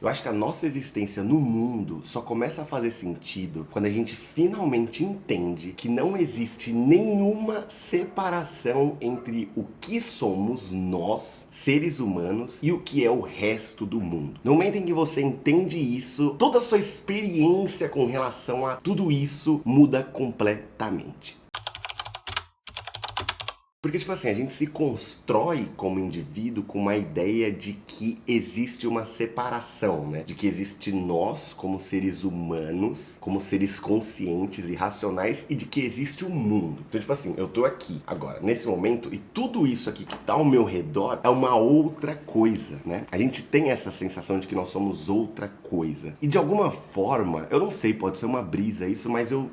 Eu acho que a nossa existência no mundo só começa a fazer sentido quando a gente finalmente entende que não existe nenhuma separação entre o que somos nós, seres humanos, e o que é o resto do mundo. No momento em que você entende isso, toda a sua experiência com relação a tudo isso muda completamente. Porque, tipo assim, a gente se constrói como indivíduo com uma ideia de que existe uma separação, né? De que existe nós como seres humanos, como seres conscientes e racionais, e de que existe o mundo. Então, tipo assim, eu tô aqui agora, nesse momento, e tudo isso aqui que tá ao meu redor é uma outra coisa, né? A gente tem essa sensação de que nós somos outra coisa. E de alguma forma, eu não sei, pode ser uma brisa isso, mas eu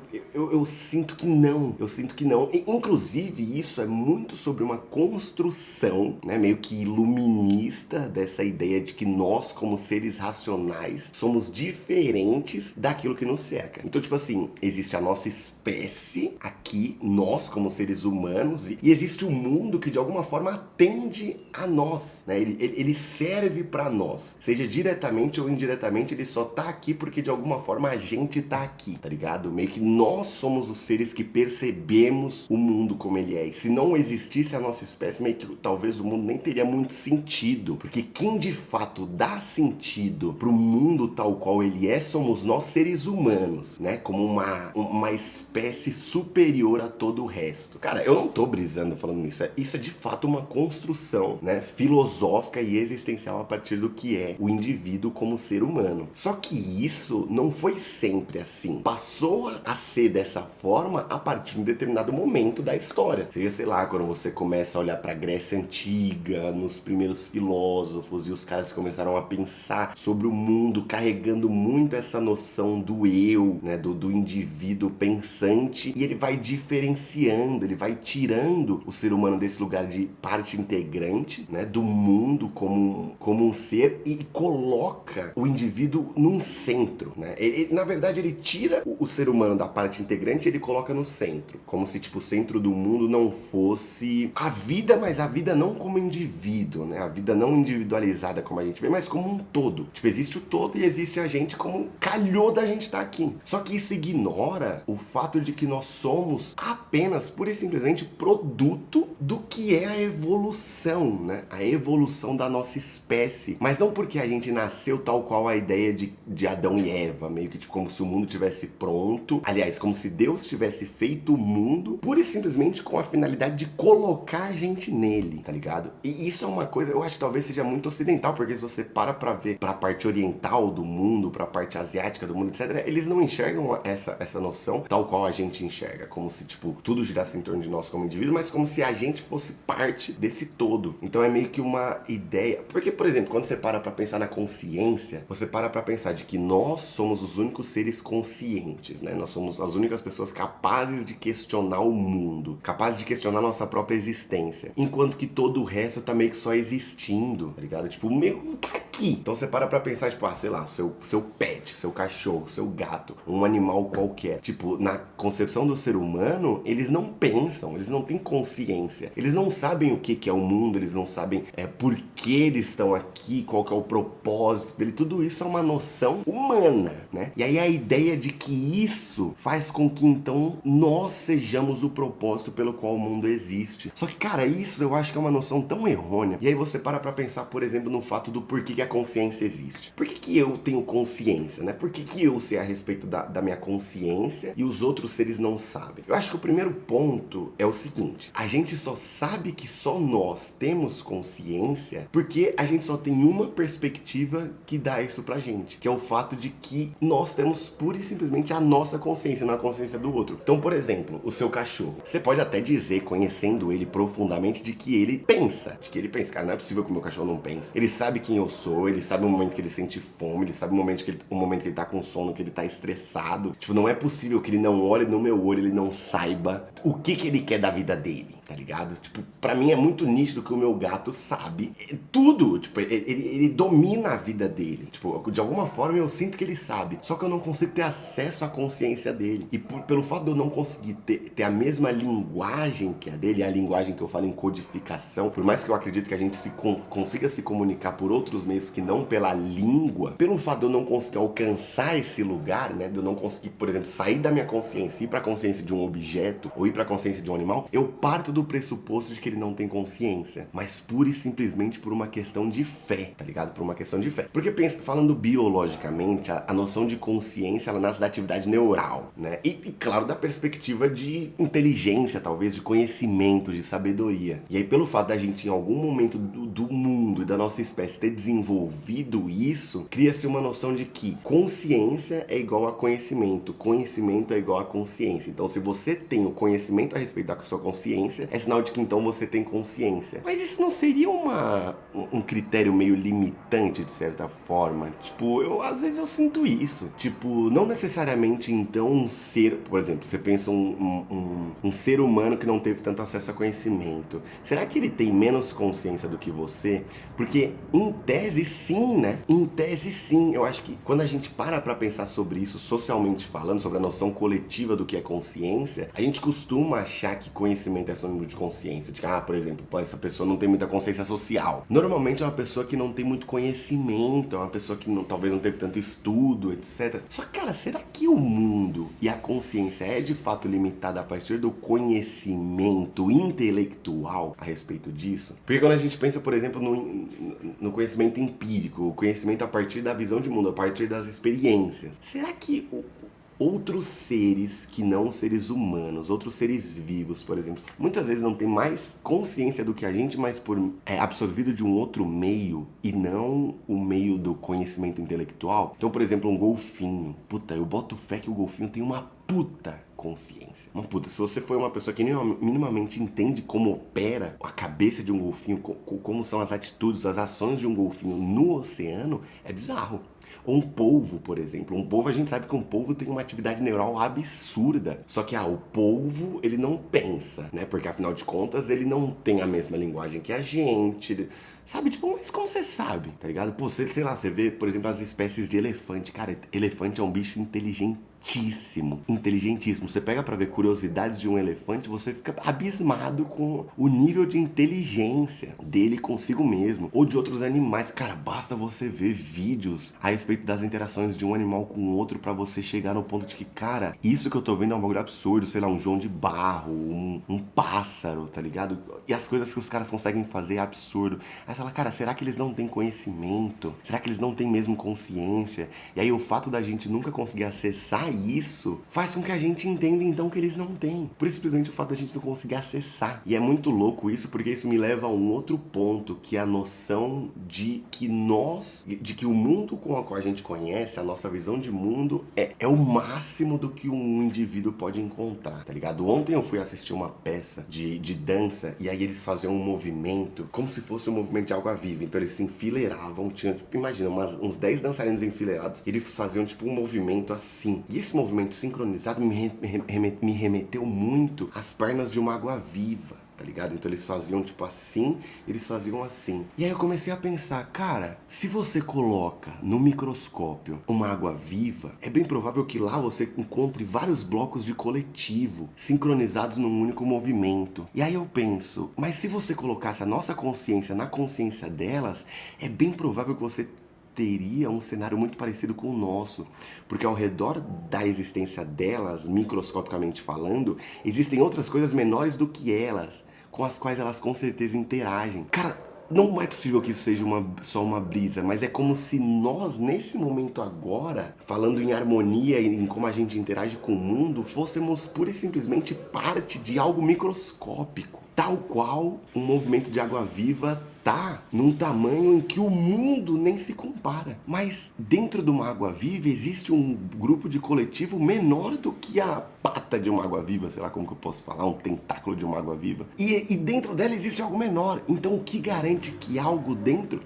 sinto que não. Eu sinto que não. E, inclusive, isso é muito sobre uma construção, né, meio que iluminista dessa ideia de que nós, como seres racionais, somos diferentes daquilo que nos cerca. Então, tipo assim, existe a nossa espécie aqui, nós como seres humanos, e existe o mundo que de alguma forma atende a nós, né? Ele serve para nós, seja diretamente ou indiretamente, ele só tá aqui porque de alguma forma a gente tá aqui, tá ligado? Meio que nós somos os seres que percebemos o mundo como ele é. E se não existisse a nossa espécie, meio que talvez o mundo nem teria muito sentido, porque quem de fato dá sentido pro mundo tal qual ele é, somos nós, seres humanos, né? Como uma espécie superior a todo o resto. Cara, eu não tô brisando falando nisso, isso é de fato uma construção, né, filosófica e existencial a partir do que é o indivíduo como ser humano. Só que isso não foi sempre assim. Passou a ser dessa forma a partir de um determinado momento da história. Seja, sei lá, quando você começa a olhar pra Grécia Antiga, nos primeiros filósofos, e os caras começaram a pensar sobre o mundo, carregando muito essa noção do eu, né, do indivíduo pensante, e ele vai diferenciando, ele vai tirando o ser humano desse lugar de parte integrante, né, do mundo como um ser, e coloca o indivíduo num centro, né? Na verdade, ele tira o ser humano da parte integrante e ele coloca no centro, como se, tipo, o centro do mundo não fosse a vida, mas a vida não como indivíduo, né? A vida não individualizada como a gente vê, mas como um todo. Tipo, existe o todo e existe a gente como calhou da gente estar aqui. Só que isso ignora o fato de que nós somos apenas, pura e simplesmente, produto do que é a evolução, né? A evolução da nossa espécie. Mas não porque a gente nasceu tal qual a ideia de Adão e Eva, meio que tipo, como se o mundo tivesse pronto. Aliás, como se Deus tivesse feito o mundo, pura e simplesmente com a finalidade de colocar a gente nele, tá ligado? E isso é uma coisa, eu acho que talvez seja muito ocidental, porque se você pra ver pra parte oriental do mundo, pra parte asiática do mundo, etc., eles não enxergam essa noção tal qual a gente enxerga, como se, tipo, tudo girasse em torno de nós como indivíduo, mas como se a gente fosse parte desse todo. Então é meio que uma ideia, porque, por exemplo, quando você para pra pensar na consciência, você para pra pensar de que nós somos os únicos seres conscientes, né? Nós somos as únicas pessoas capazes de questionar o mundo, capazes de questionar nossa própria existência, enquanto que todo o resto tá meio que só existindo, tá ligado? Tipo, meio tá aqui. Então você para pra pensar, tipo, sei lá, seu pet, seu cachorro, seu gato, um animal qualquer. Tipo, na concepção do ser humano, eles não pensam, eles não têm consciência, eles não sabem o que é o mundo, eles não sabem por que eles estão aqui, qual que é o propósito dele, tudo isso é uma noção humana, né? E aí a ideia de que isso faz com que então nós sejamos o propósito pelo qual o mundo existe. Só que, cara, isso eu acho que é uma noção tão errônea. E aí você para pra pensar, por exemplo, no fato do porquê que a consciência existe. Por que eu tenho consciência, né? Por que eu sei a respeito da minha consciência e os outros seres não sabem? Eu acho que o primeiro ponto é o seguinte: a gente só sabe que só nós temos consciência porque a gente só tem uma perspectiva que dá isso pra gente, que é o fato de que nós temos pura e simplesmente a nossa consciência, não a consciência do outro. Então, por exemplo, o seu cachorro, você pode até dizer, conhecendo ele profundamente, de que ele pensa, cara, não é possível que o meu cachorro não pense. Ele sabe quem eu sou, ele sabe o momento que ele sente fome, ele sabe o momento que ele tá com sono, que ele tá estressado. Tipo, não é possível que ele não olhe no meu olho, ele não saiba o que ele quer da vida dele, tá ligado? Tipo, pra mim é muito nítido que o meu gato sabe tudo, tipo, ele domina a vida dele. Tipo, de alguma forma eu sinto que ele sabe, só que eu não consigo ter acesso à consciência dele. E pelo fato de eu não conseguir ter a mesma linguagem que a dele, a linguagem que eu falo em codificação, por mais que eu acredite que a gente consiga se comunicar por outros meios mesmo que não pela língua, pelo fato de eu não conseguir alcançar esse lugar, né, de eu não conseguir, por exemplo, sair da minha consciência e ir para a consciência de um objeto ou ir para a consciência de um animal, eu parto do pressuposto de que ele não tem consciência, mas pura e simplesmente por uma questão de fé, tá ligado? Por uma questão de fé. Porque pensa, falando biologicamente, a noção de consciência, ela nasce da atividade neural, né? E claro, da perspectiva de inteligência, talvez, de conhecimento, de sabedoria. E aí, pelo fato da gente, em algum momento do mundo e da nossa espécie ter desenvolvido isso, cria-se uma noção de que consciência é igual a conhecimento, conhecimento é igual a consciência. Então, se você tem o conhecimento a respeito da sua consciência, é sinal de que então você tem consciência. Mas isso não seria um critério meio limitante, de certa forma? Tipo, às vezes eu sinto isso. Tipo, não necessariamente então um ser, por exemplo, você pensa um ser humano que não teve tanto acesso a conhecimento. Será que ele tem menos consciência do que você? Porque em tese sim, né? Em tese sim. Eu acho que quando a gente para pra pensar sobre isso, socialmente falando, sobre a noção coletiva do que é consciência, a gente costuma achar que conhecimento é sinônimo de consciência. De que, por exemplo, essa pessoa não tem muita consciência social. Normalmente é uma pessoa que não tem muito conhecimento, é uma pessoa que talvez não teve tanto estudo, etc. Só que, cara, será que o mundo e a consciência é de fato limitada a partir do conhecimento intelectual a respeito disso? Porque quando a gente pensa, por exemplo, no conhecimento empírico, o conhecimento a partir da visão de mundo, a partir das experiências, será que outros seres que não seres humanos, outros seres vivos, por exemplo, muitas vezes não tem mais consciência do que a gente, mas é absorvido de um outro meio e não o meio do conhecimento intelectual? Então, por exemplo, um golfinho. Puta, eu boto fé que o golfinho tem uma puta consciência. Uma puta, se você for uma pessoa que minimamente entende como opera a cabeça de um golfinho, como são as atitudes, as ações de um golfinho no oceano, é bizarro. Ou um polvo, por exemplo. Um polvo, a gente sabe que um polvo tem uma atividade neural absurda. Só que, o polvo, ele não pensa, né? Porque, afinal de contas, ele não tem a mesma linguagem que a gente. Sabe, tipo, mas como você sabe, tá ligado? Pô, sei lá, você vê, por exemplo, as espécies de elefante. Cara, elefante é um bicho inteligentíssimo. Inteligentíssimo. Você pega pra ver curiosidades de um elefante, você fica abismado com o nível de inteligência dele consigo mesmo. Ou de outros animais. Cara, basta você ver vídeos a respeito das interações de um animal com o outro pra você chegar no ponto de que, cara, isso que eu tô vendo é um bagulho absurdo. Sei lá, um João de Barro, um pássaro, tá ligado? E as coisas que os caras conseguem fazer é absurdo. Aí você fala, cara, será que eles não têm conhecimento? Será que eles não têm mesmo consciência? E aí o fato da gente nunca conseguir acessar isso faz com que a gente entenda então que eles não têm. Por isso, simplesmente o fato da gente não conseguir acessar. E é muito louco isso, porque isso me leva a um outro ponto, que é a noção de que o mundo com o qual a gente conhece, a nossa visão de mundo, é o máximo do que um indivíduo pode encontrar, tá ligado? Ontem eu fui assistir uma peça de dança, e aí eles faziam um movimento, como se fosse um movimento de água viva. Então eles se enfileiravam, tinha, tipo, imagina, uns 10 dançarinos enfileirados, e eles faziam tipo um movimento assim. E esse movimento sincronizado me remeteu muito às pernas de uma água viva, tá ligado? Então eles faziam tipo assim, eles faziam assim. E aí eu comecei a pensar, cara, se você coloca no microscópio uma água viva, é bem provável que lá você encontre vários blocos de coletivo sincronizados num único movimento. E aí eu penso, mas se você colocasse a nossa consciência na consciência delas, é bem provável que você teria um cenário muito parecido com o nosso, porque ao redor da existência delas, microscopicamente falando, existem outras coisas menores do que elas, com as quais elas com certeza interagem. Cara, não é possível que isso seja só uma brisa, mas é como se nós, nesse momento agora, falando em harmonia e em como a gente interage com o mundo, fôssemos pura e simplesmente parte de algo microscópico. Tal qual um movimento de água viva tá num tamanho em que o mundo nem se compara. Mas dentro de uma água viva existe um grupo de coletivo menor do que a pata de uma água viva, sei lá como que eu posso falar, um tentáculo de uma água viva. E dentro dela existe algo menor. Então o que garante que algo dentro,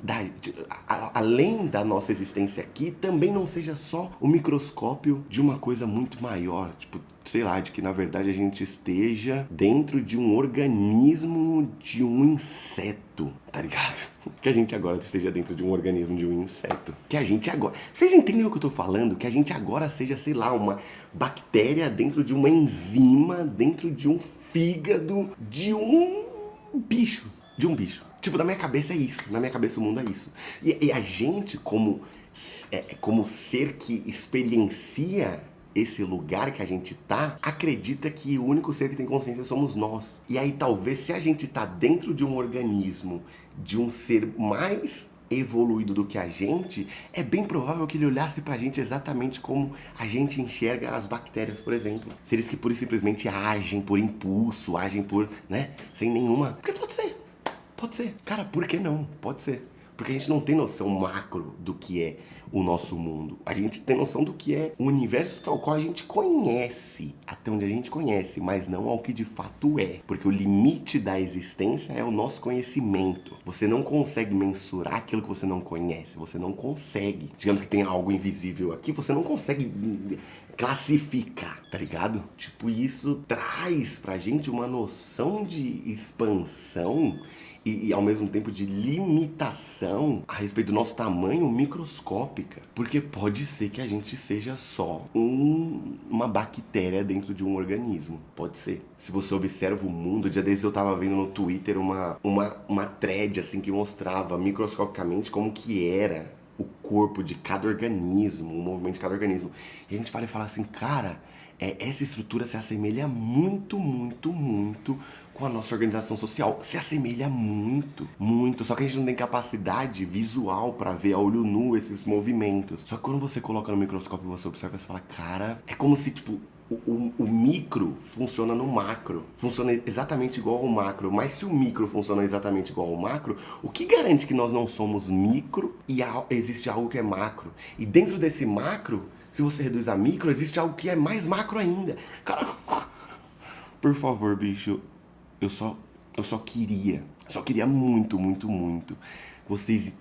além da nossa existência aqui, também não seja só o microscópio de uma coisa muito maior, tipo, sei lá, de que na verdade a gente esteja dentro de um organismo de um inseto, tá ligado? Que a gente agora esteja dentro de um organismo de um inseto. Que a gente agora... Vocês entendem o que eu tô falando? Que a gente agora seja, sei lá, uma bactéria dentro de uma enzima, dentro de um fígado de um bicho. de um bicho. Tipo, na minha cabeça é isso. Na minha cabeça o mundo é isso. E a gente, como ser que experiencia esse lugar que a gente tá, acredita que o único ser que tem consciência somos nós. E aí talvez se a gente tá dentro de um organismo, de um ser mais evoluído do que a gente, é bem provável que ele olhasse pra gente exatamente como a gente enxerga as bactérias, por exemplo. Seres que pura e simplesmente agem por impulso, agem por, né, sem nenhuma... Porque pode ser. Pode ser. Cara, por que não? Pode ser. Porque a gente não tem noção macro do que é o nosso mundo. A gente tem noção do que é o universo tal qual a gente conhece, até onde a gente conhece, mas não ao que de fato é. Porque o limite da existência é o nosso conhecimento. Você não consegue mensurar aquilo que você não conhece. Você não consegue. Digamos que tem algo invisível aqui, você não consegue classificar, tá ligado? Tipo, isso traz pra gente uma noção de expansão e ao mesmo tempo de limitação a respeito do nosso tamanho microscópica. Porque pode ser que a gente seja só uma bactéria dentro de um organismo. Pode ser. Se você observa o mundo, dia desses eu tava vendo no Twitter uma thread assim que mostrava microscopicamente como que era o corpo de cada organismo, o movimento de cada organismo. E a gente fala assim, cara, essa estrutura se assemelha muito, muito, muito com a nossa organização social. Se assemelha muito, muito. Só que a gente não tem capacidade visual para ver a olho nu esses movimentos. Só que quando você coloca no microscópio e você observa, você fala, cara, é como se, tipo, o micro funciona no macro. Funciona exatamente igual ao macro. Mas se o micro funciona exatamente igual ao macro, o que garante que nós não somos micro e existe algo que é macro? E dentro desse macro, se você reduz a micro, existe algo que é mais macro ainda. Cara, por favor, bicho, eu só queria muito, muito, muito que vocês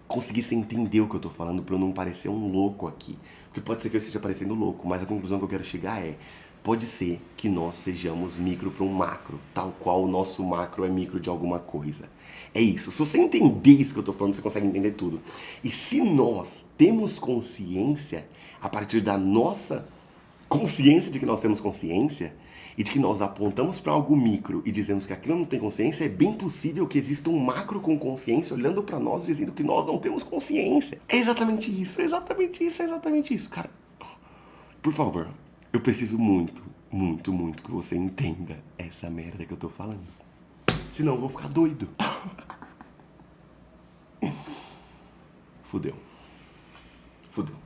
conseguissem entender o que eu tô falando pra eu não parecer um louco aqui. Porque pode ser que eu esteja parecendo louco, mas a conclusão que eu quero chegar é: pode ser que nós sejamos micro para um macro, tal qual o nosso macro é micro de alguma coisa. É isso. Se você entender isso que eu tô falando, você consegue entender tudo. E se nós temos consciência, a partir da nossa consciência de que nós temos consciência e de que nós apontamos para algo micro e dizemos que aquilo não tem consciência, é bem possível que exista um macro com consciência olhando para nós dizendo que nós não temos consciência. É exatamente isso, é exatamente isso, é exatamente isso. Cara, por favor, eu preciso muito, muito, muito que você entenda essa merda que eu tô falando. Senão eu vou ficar doido. Fudeu. Fudeu.